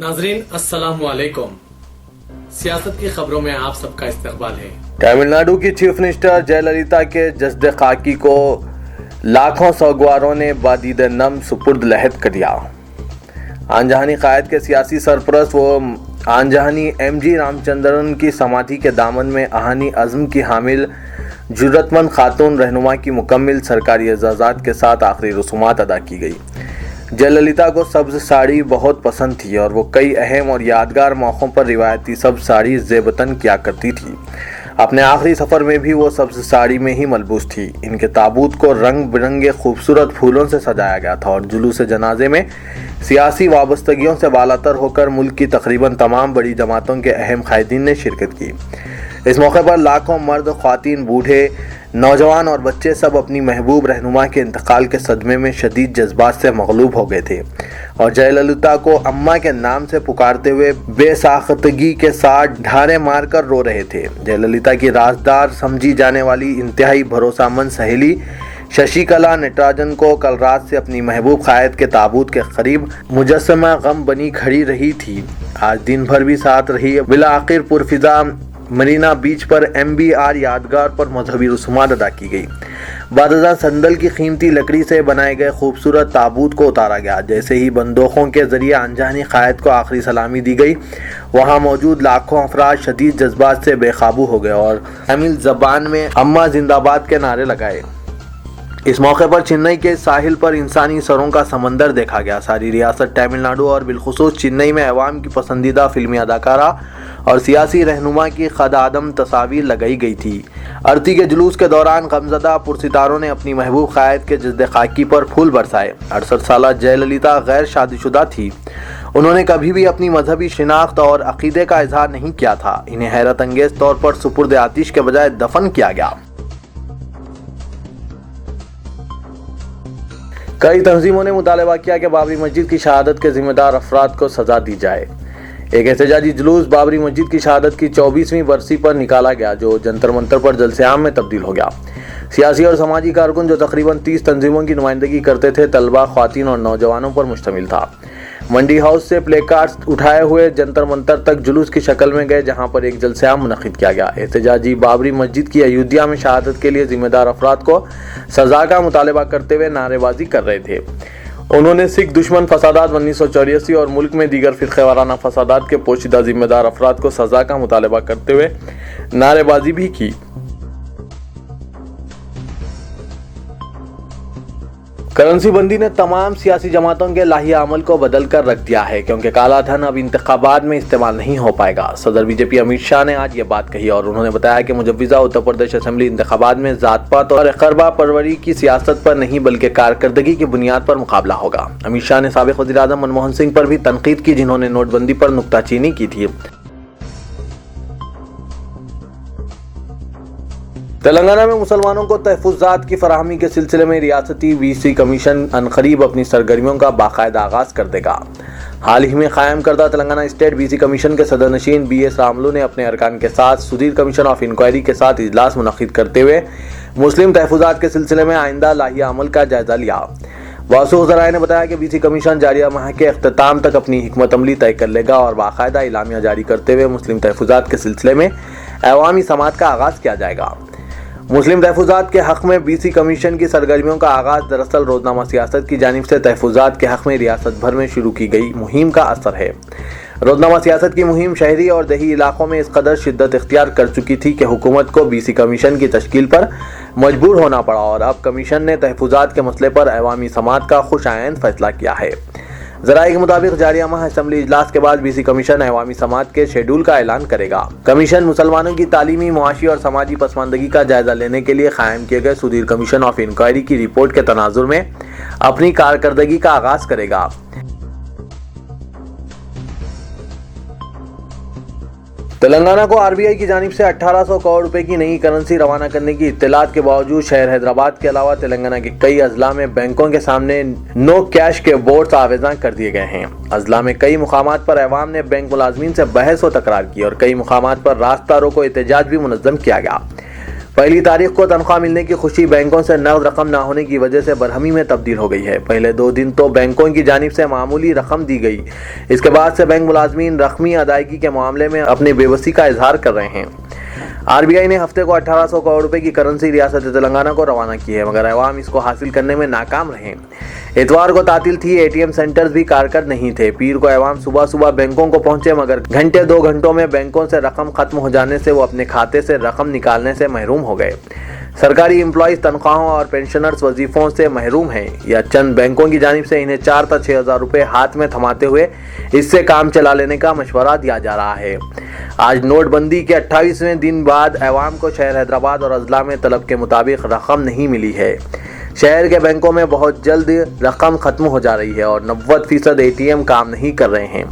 नाजरीन अस्सलाम वालेकुम। सियासत की खबरों में आप सबका इस्तकबाल है। तमिलनाडु की चीफ मिनिस्टर जयललिता के जस्द खाकी को लाखों सगवारों ने बादीद नम सुपुर्द लहद कर दिया। आनजहानी कायद के सियासी सरपरस्त वो आनजहानी एमजी रामचंद्रन की समाधि के दामन में अहानी अज़्म की हामिल जुर्रतमंद खातून रहनुमा की मुकम्मिल सरकारी एजाज़ात के साथ आखिरी रसूमात अदा की गई। जयललिता को सब्ज़ साड़ी बहुत पसंद थी और वो कई अहम और यादगार मौक़ों पर रिवायती सब्ज़ साड़ी ज़ेबतन किया करती थी। अपने आखिरी सफ़र में भी वो सब्ज़ साड़ी में ही मलबूस थी। इनके ताबूत को रंग बिरंगे खूबसूरत फूलों से सजाया गया था और जुलूस जनाजे में सियासी वाबस्तगियों से बालातर होकर मुल्क की तकरीबन तमाम बड़ी जमातों के अहम कायदीन ने शिरकत की। इस मौके पर लाखों मर्द, ख्वातीन, बूढ़े, नौजवान और बच्चे सब अपनी महबूब रहनुमा के इंतकाल के सदमे में शदीद जज्बात से मगलूब हो गए थे और जयललिता को अम्मा के नाम से पुकारते हुए बेसाख्तगी के साथ ढारे मारकर रो रहे थे। जयललिता की राजदार समझी जाने वाली इंतहाई भरोसामंद सहेली शशिकला नटराजन को कल रात से अपनी महबूब कायद के ताबूत के करीब मुजस्समा गम बनी खड़ी रही थी। आज दिन भर भी साथ रही। बिला आखिर पुरफिजा मरीना बीच पर MBR यादगार पर मजहबी रसूमात अदा की गई। बादशाह संदल की कीमती लकड़ी से बनाए गए खूबसूरत ताबूत को उतारा गया। जैसे ही बंदूकों के जरिए अनजानी कायद को आखिरी सलामी दी गई, वहां मौजूद लाखों अफराद शदीद जज्बात से बेकाबू हो गए और तमिल जबान में अम्मा जिंदाबाद के नारे लगाए। इस मौके पर चेन्नई के साहिल पर इंसानी सरों का समंदर देखा गया। सारी रियासत तमिलनाडु और बिलखुसूस चेन्नई में अवाम की पसंदीदा फिल्मी अदाकारा और सियासी रहनुमा की खदादम तस्वीर लगाई गई थी। आरती के जुलूस के दौरान गमज़दा पुरसितारों ने अपनी महबूब कायद के जस्द खाकी पर फूल बरसाए। 68 साल जयललिता गैर शादीशुदा थी। उन्होंने कभी भी अपनी मजहबी शिनाख्त और अकीदे का इजहार नहीं किया था। इन्हें हैरत अंगेज तौर पर सुपुर्द आतिश के बजाय दफन किया गया। कई तंजीमों ने मुतालबा किया कि बाबरी मस्जिद की शहादत के जिम्मेदार अफराद को सजा दी जाए। एक एहतजाजी जुलूस बाबरी मस्जिद की शहादत की 24वीं बरसी पर निकाला गया, जो जंतर मंतर पर जलसे आम में तब्दील हो गया। सियासी और समाजी कारकुन जो तकरीबन 30 तंजीमों की नुमाइंदगी करते थे, तलबा, ख्वातीन और नौजवानों पर मुश्तमिल था। मंडी हाउस से प्ले कार्ड्स उठाए हुए जंतर मंतर तक जुलूस की शक्ल में गए, जहां पर एक जलसे आम मुनक्किद किया गया। एहतजाजी बाबरी मस्जिद की अयोध्या में शहादत के लिए जिम्मेदार अफराद को सजा का मुतालबा करते हुए नारेबाजी कर रहे थे। उन्होंने सिख दुश्मन फसादात 1984 और मुल्क में दीगर फिरक़े वाराना फसादात के पोशीदा जिम्मेदार अफराद को सजा का मुतालबा करते हुए नारेबाजी भी की। करेंसी बंदी ने तमाम सियासी जमातों के लाहिया अमल को बदल कर रख दिया है, क्योंकि काला धन अब इंतखाबात में इस्तेमाल नहीं हो पाएगा। सदर BJP अमित शाह ने आज ये बात कही और उन्होंने बताया कि मुजव्विज़ा उत्तर प्रदेश असेंबली इंतखाबात में जात पात और अकरबा परवरी की सियासत पर नहीं बल्कि कारकर्दगी की बुनियाद पर मुकाबला होगा। अमित शाह ने साबिक़ वज़ीर आज़म मनमोहन सिंह पर भी तनकीद की, जिन्होंने नोटबंदी पर नुक्ताचीनी की थी। तेलंगाना में मुसलमानों को तहफ़्फ़ुज़ात की फराहमी के सिलसिले में रियासती BC कमीशन अनकरीब अपनी सरगर्मियों का बाकायदा आगाज़ कर देगा। हाल ही में कायम करदा तेलंगाना स्टेट BC कमीशन के सदर नशीन BS रामलू ने अपने अरकान के साथ सुदीर कमीशन ऑफ इंक्वायरी के साथ इजलास मुनक़्क़िद करते हुए मुस्लिम तहफ़्फ़ुज़ात के सिलसिले में आइंदा लाहिया अमल का जायज़ा लिया। वासूख़ ज़राए ने बताया कि BC कमीशन जारिया माह के अख्ताम तक अपनी हिकमत अमली तय कर लेगा और बाकायदा इलामिया जारी करते हुए मुस्लिम तहफ़्फ़ुज़ात के सिलसिले में अवामी समात का आगाज़ किया जाएगा। मुस्लिम तहफ़्फ़ुज़ात के हक़ में BC कमीशन की सरगर्मियों का आगाज़ दरअसल रोज़नामा सियासत की जानिब से तहफ़्फ़ुज़ात के हक़ में रियासत भर में शुरू की गई मुहिम का असर है। रोज़नामा सियासत की मुहिम शहरी और देही इलाकों में इस कदर शिद्दत इख्तियार कर चुकी थी कि हुकूमत को BC कमीशन की तश्कील पर मजबूर होना पड़ा और अब कमीशन ने तहफ़्फ़ुज़ात के मसले पर अवामी समात का खुशाइंद फैसला किया है। ज़राए के मुताबिक जारिया माह असेंबली इजलास के बाद BC कमीशन अवामी समात के शेड्यूल का ऐलान करेगा। कमीशन मुसलमानों की तालीमी, मुआशी और समाजी पसमानदगी का जायजा लेने के लिए कायम किए गए सुदीर कमीशन ऑफ इंक्वायरी की रिपोर्ट के तनाजुर में अपनी कारकर्दगी का आगाज करेगा। तेलंगाना को RBI की जानिब से 1800 करोड़ रुपए की नई करेंसी रवाना करने की इत्तलात के बावजूद शहर हैदराबाद के अलावा तेलंगाना के कई अजला में बैंकों के सामने नो कैश के बोर्ड्स आवेदन कर दिए गए हैं। अजला में कई मुकामात पर अवाम ने बैंक मुलाजमीन से बहस व तकरार की और कई मुकामात पर रास्ता रोको एहतजाज भी मुनज़्ज़म किया गया। पहली तारीख को तनख्वाह मिलने की खुशी बैंकों से नकद रकम न होने की वजह से बरहमी में तब्दील हो गई है। पहले 2 दिन तो बैंकों की जानिब से मामूली रकम दी गई, इसके बाद से बैंक मुलाजमीन रकमी अदायगी के मामले में अपनी बेबसी का इजहार कर रहे हैं। आरबीआई ने हफ्ते को 1800 करोड़ रुपए की करेंसी रियासत तेलंगाना को रवाना की है, मगर अवाम इसको हासिल करने में नाकाम रहे। इतवार को तातिल थी, एटीएम सेंटर्स भी कारगर नहीं थे। पीर को अवाम सुबह सुबह बैंकों को पहुंचे, मगर घंटे 2 घंटों में बैंकों से रकम खत्म हो जाने से वो अपने खाते से रकम निकालने से महरूम हो गए। सरकारी एम्प्लॉइज तनख्वाहों और पेंशनर्स वजीफों से महरूम हैं या चंद बैंकों की जानिब से इन्हें 4 से 6 हज़ार रुपये हाथ में थमाते हुए इससे काम चला लेने का मशवरा दिया जा रहा है। आज नोटबंदी के 28वें दिन बाद अवाम को शहर हैदराबाद और अजला में तलब के मुताबिक रकम नहीं मिली है। शहर के बैंकों में बहुत जल्द रकम खत्म हो जा रही है और 90% एटीएम काम नहीं कर रहे हैं।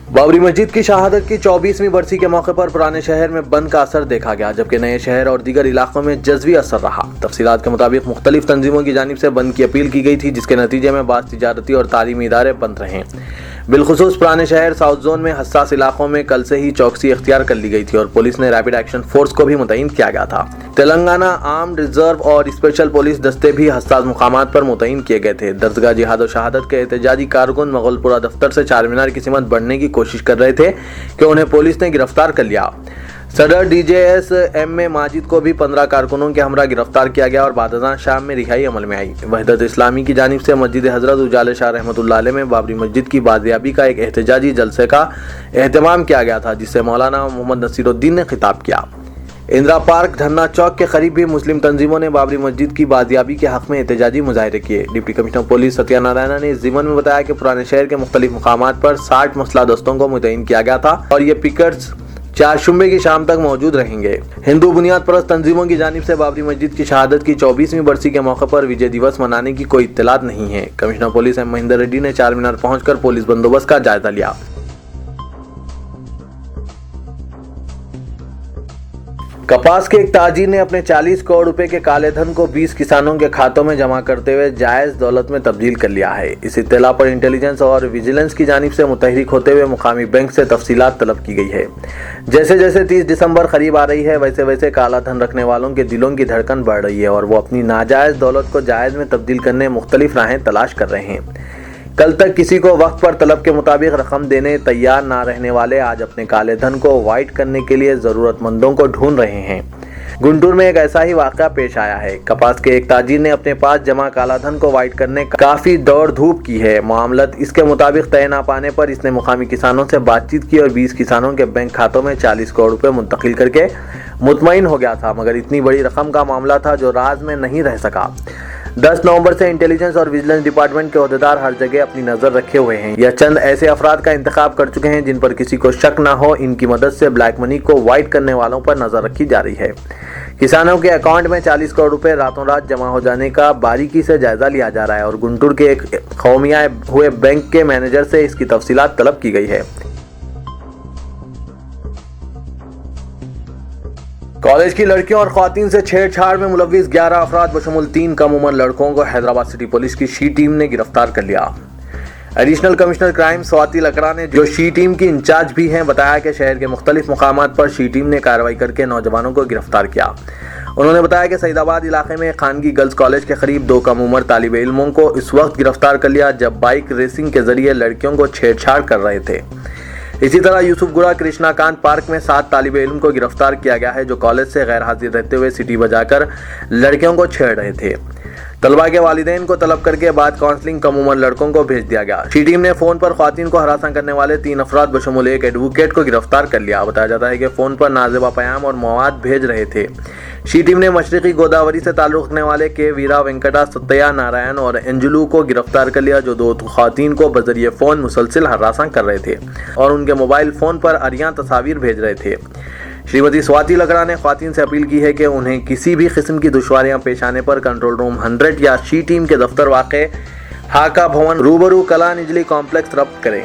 बाबरी मस्जिद की शहादत की 24वीं बरसी के मौके पर पुराने शहर में बंद का असर देखा गया, जबकि नए शहर और दीगर इलाकों में जज़वी असर रहा। तफसीलात के मुताबिक मुख्तलिफ तंजीमों की जानिब से बंद की अपील की गई थी, जिसके नतीजे में बाज़ तिजारती और तालीमी इदारे बंद रहे। बिलखुसूस पुराने शहर साउथ जोन में हसास इलाकों में कल से ही चौकसी इख्तियार कर ली गई थी और पुलिस ने रैपिड एक्शन फोर्स को भी मुतय्यन किया गया था। तेलंगाना आर्म्ड रिजर्व और स्पेशल पुलिस दस्ते भी हसास मुकामात पर मुतय्यन किए गए थे। दरगाह जिहाद और शहादत के एहतजाजी कारकुन मुगलपुरा दफ्तर से चारमीनार की सिमत बढ़ने की कोशिश कर रहे थे कि उन्हें पुलिस ने गिरफ्तार कर लिया। सदर डीजेएस एम ए माजिद को भी 15 कारकुनों के हमरा गिरफ्तार किया गया और बाद शाम में रिहाई अमल में आई। वहदत इस्लामी की जानिब से मस्जिद हजरत उजाले शाह रहमतुल्लाह अलैह में बाबरी मस्जिद की बाजियाबी का एक एहतजाजी जलसे का एहतमाम किया गया था, जिससे मौलाना मोहम्मद नसीरुद्दीन ने खिताब किया। इंदिरा पार्क धरना चौक के करीब भी मुस्लिम तंजीमों ने बाबरी मस्जिद की बाजियाबी के हक में एहतजाजी मुजाहिरे किए। डिप्टी कमिश्नर पुलिस सत्यानारायणा ने इस ज़िमन में बताया कि पुराने शहर के मुख्तलिफ मुकामात पर 60 मसला दस्तों को मुतय्यन किया गया था और ये पिकेट्स 4 शुम्बे की शाम तक मौजूद रहेंगे। हिंदू बुनियाद परस्त तंजीमों की जानिब से बाबरी मस्जिद की शहादत की 24वीं बरसी के मौके पर विजय दिवस मनाने की कोई इत्तलात नहीं है। Commissioner police M Mahender Reddy ने चारमीनार पहुंचकर पुलिस बंदोबस्त का जायजा लिया। कपास के एक ताजिर ने अपने 40 करोड़ रुपए के काले धन को 20 किसानों के खातों में जमा करते हुए जायज दौलत में तब्दील कर लिया है। इस इत्तला पर इंटेलिजेंस और विजिलेंस की जानिब से मुतहरिक होते हुए मुकामी बैंक से तफसीलात तलब की गई है। जैसे जैसे 30 दिसंबर करीब आ रही है, वैसे वैसे काला धन रखने वालों के दिलों की धड़कन बढ़ रही है और वो अपनी नाजायज दौलत को जायज में तब्दील करने मुख्तलिफ राहें तलाश कर रहे हैं। कल तक किसी को वक्त पर तलब के मुताबिक रकम देने तैयार ना रहने वाले आज अपने काले धन को वाइट करने के लिए जरूरतमंदों को ढूंढ रहे हैं। गुंटूर में एक ऐसा ही वाक़या पेश आया है। कपास के एक ताजिर ने अपने पास जमा काला धन को वाइट करने काफी दौड़ धूप की है। मामलत इसके मुताबिक तय ना पाने पर इसने मुकामी किसानों से बातचीत की और 20 किसानों के बैंक खातों में 40 करोड़ रुपए मुंतकिल करके मुतमईन हो गया था, मगर इतनी बड़ी रकम का मामला था जो राज में नहीं रह सका। 10 नवंबर से इंटेलिजेंस और विजिलेंस डिपार्टमेंट के ओहदेदार हर जगह अपनी नजर रखे हुए हैं। यह चंद ऐसे अफराद का इंतखाब कर चुके हैं जिन पर किसी को शक ना हो। इनकी मदद से ब्लैक मनी को वाइट करने वालों पर नजर रखी जा रही है। किसानों के अकाउंट में 40 करोड़ रुपए रातों रात जमा हो जाने का बारीकी से जायजा लिया जा रहा है और गुंटूर के एक खौमिया हुए बैंक के मैनेजर से इसकी तफसीलात तलब की गई है। कॉलेज की लड़कियों और ख्वातीन से छेड़छाड़ में मुलव्विस 11 अफराद बशमुल 3 कम उम्र लड़कों को हैदराबाद सिटी पुलिस की शी टीम ने गिरफ्तार कर लिया। एडिशनल कमिश्नर क्राइम स्वाति लकड़ा ने, जो शी टीम की इंचार्ज भी हैं, बताया कि शहर के मुख्तलिफ मुकामात पर शी टीम ने कार्रवाई करके नौजवानों को गिरफ्तार किया। उन्होंने बताया कि सईदाबाद इलाके में खानगी गर्ल्स कॉलेज के करीब 2 कम उम्र तालिब इल्मों को इस वक्त गिरफ्तार कर लिया जब बाइक रेसिंग के जरिए लड़कियों को छेड़छाड़ कर रहे थे। इसी तरह यूसुफगुड़ा कृष्णाकांत पार्क में 7 तालिब इल्म को गिरफ्तार किया गया है जो कॉलेज से गैर हाजिर रहते हुए सिटी बजाकर लड़कियों को छेड़ रहे थे। तलबा के वालिदैन को तलब करके बाद काउंसलिंग कम उम्र लड़कों को भेज दिया गया। शी टीम ने फोन पर ख्वातीन को हरासा करने वाले 3 अफराद बशमुल एक एडवोकेट को गिरफ्तार कर लिया। बताया जाता है कि फोन पर नाज़िबा पयाम और मवाद भेज रहे थे। शी टीम ने मशरकी गोदावरी से ताल्लुक़ रखने वाले के वीरा वेंकटा सत्या नारायण और एंजुलू को गिरफ्तार कर लिया, जो 2 ख्वातीन को बजरिए फ़ोन मुसलसिल हरासा कर रहे थे और उनके मोबाइल फ़ोन पर अरियां तस्वीर भेज रहे थे। श्रीमती स्वाति लकड़ा ने ख्वातीन से अपील की है कि उन्हें किसी भी किस्म की दुश्वारियां पेश आने पर कंट्रोल रूम 100 या शी टीम के दफ्तर वाक़े हाका भवन रूबरू कला निजली कॉम्प्लेक्स रब्त करें।